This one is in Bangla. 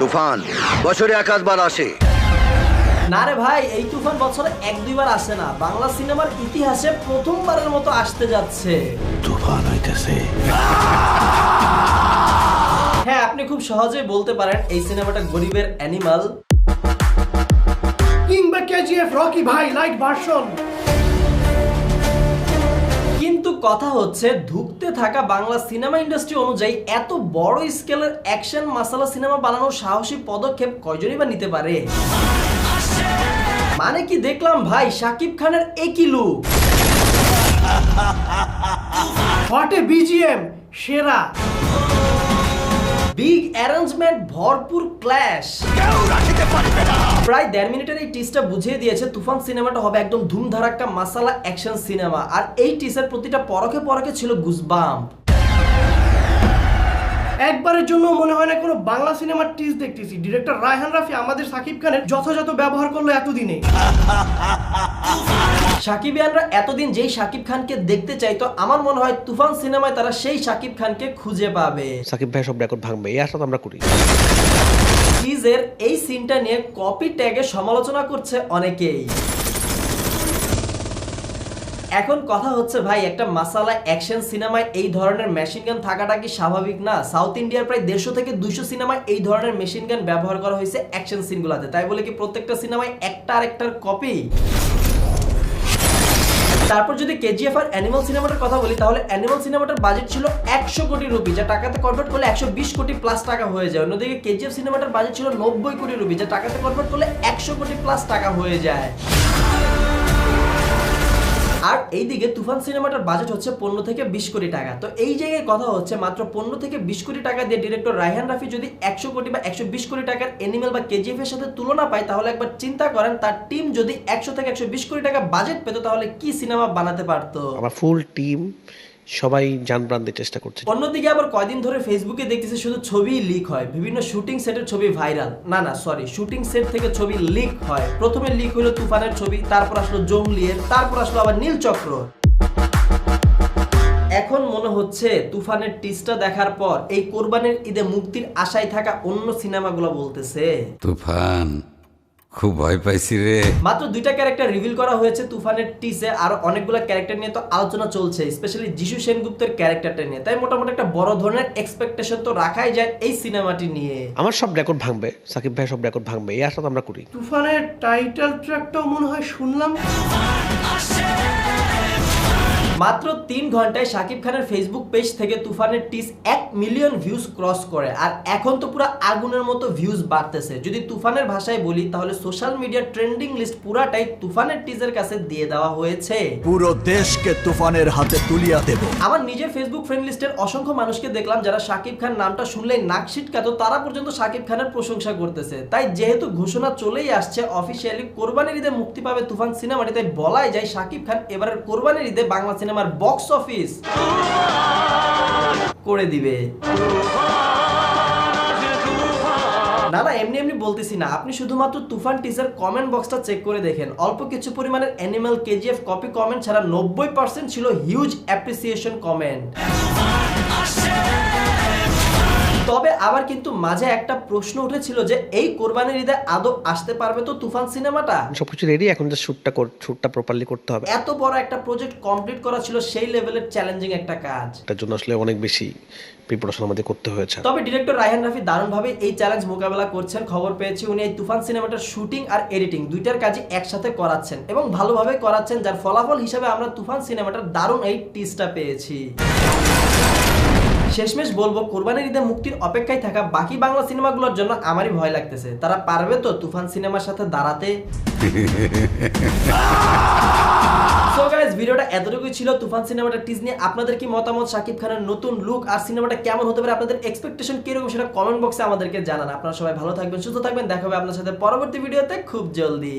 তুফান বছরে 1 বার আসে। না রে ভাই, এই তুফান বছরে 1-2 বার আসে না, বাংলা সিনেমার ইতিহাসে প্রথমবারের মতো আসতে যাচ্ছে। তুফান হইতেছে। হ্যাঁ, আপনি খুব সহজেই বলতে পারেন এই সিনেমাটা গরিবের অ্যানিমাল কিংবা কেজিএফ রকি ভাই লাইট ভার্সন। কিন্তু কথা হচ্ছে, ধুঁকতে থাকা বাংলা সিনেমা ইন্ডাস্ট্রি অনুযায়ী এত বড় স্কেলের অ্যাকশন মাসালা সিনেমা বানানোর সাহসী পদক্ষেপ কয়জনই বা নিতে পারে? মানে কি দেখলাম ভাই, শাকিব খানের একই লুক, হটে বিজিএম সেরা, বিগ অ্যারেঞ্জমেন্ট, ভরপুর ক্ল্যাশ। প্রায় 1.5 মিনিটের এই টিজটা বুঝিয়ে দিয়েছে তুফান সিনেমাটা হবে একদম ধুমধারাক্কা মাসালা অ্যাকশন সিনেমা। আর এই টিজের প্রতিটা পরকে পরকে ছিল গুজবাম্প। একবারের জন্য মনে হয় না কোনো বাংলা সিনেমার টিজ দেখতেছি। ডিরেক্টর রায়হান রাফি আমাদের সাকিব খানের যথাযথ ব্যবহার করলো এতদিনে। সাকিবিয়ানরা এতদিন যেই শাকিব খানকে দেখতে চাইতো, আমার মনে হয় তুফান সিনেমায় তারা সেই শাকিব খানকে খুঁজে পাবে। সাকিব ভাই সব রেকর্ড ভাঙবে, এই আশা তো আমরা করি। টিজের এই সিনটা নিয়ে কপি ট্যাগে সমালোচনা করছে অনেকেই। এখন কথা হচ্ছে ভাই, একটা মাসালা অ্যাকশন সিনেমায় এই ধরনের মেশিন গান থাকাটা কি স্বাভাবিক না? সাউথ ইন্ডিয়ার প্রায় 150 থেকে 200 সিনেমায় এই ধরনের মেশিন গান ব্যবহার করা হয়েছে অ্যাকশন সিনগুলোতে। তাই বলে কি প্রত্যেকটা সিনেমায় একটা আরেকটার কপি? তারপর যদি কেজিএফ আর অ্যানিমাল সিনেমাটার কথা বলি, তাহলে অ্যানিমাল সিনেমাটার বাজেট ছিল 100 কোটি রুপি, যা টাকাতে কনভার্ট করলে 120 কোটি প্লাস টাকা হয়ে যায়। অন্যদিকে কেজিএফ সিনেমাটার বাজেট ছিল 90 কোটি রুপি, যা টাকাতে কনভার্ট করলে 100 কোটি প্লাস টাকা হয়ে যায়। আর এইদিকে তুফান সিনেমাটার বাজেট হচ্ছে 15 থেকে 20 কোটি টাকা। তো এই জায়গায় কথা হচ্ছে, মাত্র 15 থেকে 20 কোটি টাকা দিয়ে ডিরেক্টর রায়হান রাফি যদি 100 কোটি বা 120 কোটি টাকার অ্যানিমাল বা কেজিএফ এর সাথে তুলনা পায়, তাহলে একবার চিন্তা করেন তার টিম যদি 100 থেকে 120 কোটি টাকা বাজেট পেত, তাহলে কি সিনেমা বানাতে পারতো। আমার ফুল টিম সবাই জান প্রাণ দিয়ে চেষ্টা করছে। অন্যদিকে আবার কয়দিন ধরে ফেসবুকে দেখতেছি শুধু ছবি লিক হয়, বিভিন্ন শুটিং সেটের ছবি ভাইরাল, শুটিং সেট থেকে ছবি লিক হয়। প্রথমে লিক হলো তুফানের ছবি, তারপর আসলো জঙ্গলিয়ের, তারপর আসলো আবার নীলচক্র। এখন মনে হচ্ছে তুফানের টিজটা দেখার পর এই কোরবানির ঈদে মুক্তির আশায় থাকা অন্য সিনেমাগুলো বলতেছে, তুফান খুব ভয় পাইছি রে। মাত্র 2টা ক্যারেক্টার রিভিল করা হয়েছে তুফানের টিজে, আর অনেকগুলো ক্যারেক্টার নিয়ে তো আলোচনা চলছে, স্পেশালি যিশু সেনগুপ্তের ক্যারেক্টারটা নিয়ে। তাই মোটামুটি একটা বড় ধরনের এক্সপেকটেশন তো রাখাই যায় এই সিনেমাটি নিয়ে। আমার সব রেকর্ড ভাঙবে, সাকিব ভাই সব রেকর্ড ভাঙবে, এই আশা তো আমরা করি। তুফানের টাইটেল ট্র্যাকটাও মনে হয় শুনলাম। মাত্র 3 ঘন্টায় শাকিব খানের ফেসবুক পেজ থেকে তুফানের টিজ 1 মিলিয়ন ভিউজ ক্রস করে, আর এখন তো পুরো আগুনের মতো ভিউজ বাড়তেছে। যদি তুফানের ভাষায় বলি, তাহলে সোশ্যাল মিডিয়া ট্রেন্ডিং লিস্ট পুরাটাই তুফানের টিজের কাছে দিয়ে দেওয়া হয়েছে। পুরো দেশকে তুফানের হাতে তুলিয়া দেব। আমার নিজের ফেসবুক ফ্রেন্ড লিস্টের অসংখ্য মানুষকে দেখলাম যারা শাকিব খান নামটা শুনলেই নাক সিটকাতো, তারা পর্যন্ত শাকিব খানের প্রশংসা করতেছে। তাই যেহেতু ঘোষণা চলেই আসছে অফিসিয়ালি কোরবানির ঈদে মুক্তি পাবে তুফান সিনেমাটি, তাই বলাই যায় শাকিব খান এবারের কোরবানির ঈদে বাংলা সিনেমার বক্স অফিস করে দিবে। না এমনি এমনি বলতেছি না, আপনি শুধুমাত্র তুফান টিজার কমেন্ট বক্সটা চেক করে দেখেন। অল্প কিছু পরিমাণের অ্যানিমাল কেজিএফ কপি কমেন্ট ছাড়া 90% ছিল হিউজ অ্যাপ্রিসিয়েশন কমেন্ট। তবে আবার কিন্তু মাঝে একটা প্রশ্ন উঠেছিল যে এই কোরবানির ঈদে আদৌ আসতে পারবে তো তুফান সিনেমাটা? সবকিছু রেডি, এখন যে শুটটা প্রপারলি করতে হবে। এত বড় একটা প্রজেক্ট কমপ্লিট করা ছিল সেই লেভেলের চ্যালেঞ্জিং একটা কাজ, এটার জন্য আসলে অনেক বেশি প্রিপারেশন আমাদের করতে হয়েছে। তবে ডিরেক্টর রায়হান রাফি দারুণভাবে এই চ্যালেঞ্জ মোকাবেলা করছেন। খবর পেয়েছি উনি এই তুফান সিনেমাটার শুটিং আর এডিটিং দুইটার কাজই একসাথে করাচ্ছেন এবং ভালোভাবে করাচ্ছেন, যার ফলাফল হিসেবে আমরা তুফান সিনেমাটার দারুণ এই টিজটা পেয়েছি। শেষমেশ বলবো, কোরবানির ঈদে মুক্তির অপেক্ষায় থাকা বাকি বাংলা সিনেমাগুলোর জন্য আমারই ভয় লাগতেছে, তারা পারবে তো তুফান সিনেমার সাথে দাঁড়াতে? সো গাইস, ভিডিওটা এতটুকুই ছিল তুফান সিনেমাটার টিজ নিয়ে। আপনাদের কি মতামত? শাকিব খানের নতুন লুক আর সিনেমাটা কেমন হতে পারে? আপনাদের এক্সপেকটেশন কিরকম সেটা কমেন্ট বক্সে আমাদেরকে জানান। আপনারা সবাই ভালো থাকবেন, সুস্থ থাকবেন, দেখা হবে আপনার সাথে পরবর্তী ভিডিওতে খুব জলদি।